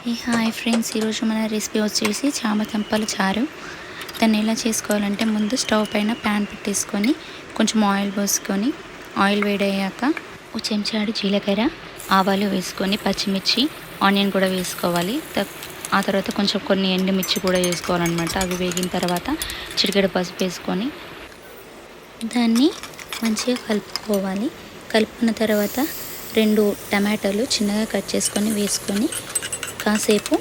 Hi friends, ఈరోజు మన recipe వచ్చేసి చామదుంపల చారు. దాన్ని ఎలా చేసుకోవాలంటే, ముందు స్టవ్ పైన ప్యాన్ పెట్టేసుకొని కొంచెం ఆయిల్ పోసుకొని, ఆయిల్ వేడయ్యాక ఒక చెంచాడు జీలకర్ర, ఆవాలు వేసుకొని పచ్చిమిర్చి, ఆనియన్ కూడా వేసుకోవాలి. ఆ తర్వాత కొంచెం కొన్ని ఎండుమిర్చి కూడా వేసుకోవాలన్నమాట. అవి వేగిన తర్వాత చిటికెడు పసుపు వేసుకొని దాన్ని మంచిగా కలుపుకోవాలి. కలుపుకున్న తర్వాత 2 టమాటాలు చిన్నగా కట్ చేసుకొని వేసుకొని కాసేపు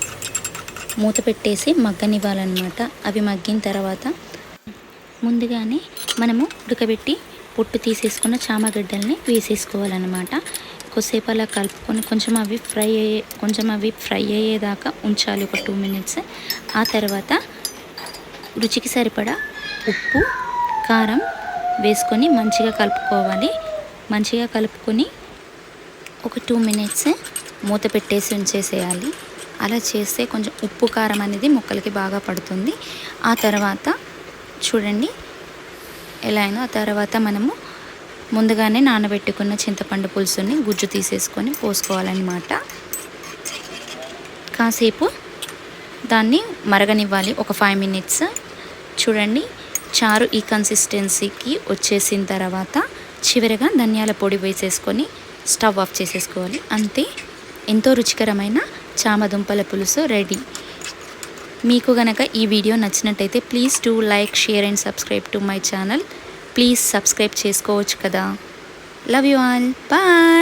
మూత పెట్టేసి మగ్గనివ్వాలన్నమాట. అవి మగ్గిన తర్వాత ముందుగానే మనము ఉడకబెట్టి పొట్టు తీసేసుకున్న చామగడ్డల్ని వేసేసుకోవాలన్నమాట. కొద్దిసేపు అలా కలుపుకొని కొంచెం అవి ఫ్రై అయ్యేదాకా ఉంచాలి, ఒక 2 మినిట్స్. ఆ తర్వాత రుచికి సరిపడా ఉప్పు, కారం వేసుకొని మంచిగా కలుపుకోవాలి. మంచిగా కలుపుకొని ఒక 2 మినిట్స్ మూత పెట్టేసి ఉంచేసేయాలి. అలా చేస్తే కొంచెం ఉప్పు కారం అనేది ముక్కలకి బాగా పడుతుంది. ఆ తర్వాత చూడండి ఎలా అయినా. ఆ తర్వాత మనము ముందుగానే నానబెట్టుకున్న చింతపండు పులుసుని గుజ్జు తీసేసుకొని పోసుకోవాలన్నమాట. కాసేపు దాన్ని మరగనివ్వాలి, ఒక 5 మినిట్స్. చూడండి, చారు ఈ కన్సిస్టెన్సీకి వచ్చేసిన తర్వాత చివరిగా ధనియాల పొడి వేసేసుకొని స్టవ్ ఆఫ్ చేసేసుకోవాలి. అంతే, ఎంతో రుచికరమైన చామదుంపల పులుసు రెడీ. మీకు గనక ఈ వీడియో నచ్చినట్టయితే please do like, share and subscribe to my channel. Please subscribe చేసుకోవచ్చు కదా. Love you all, bye.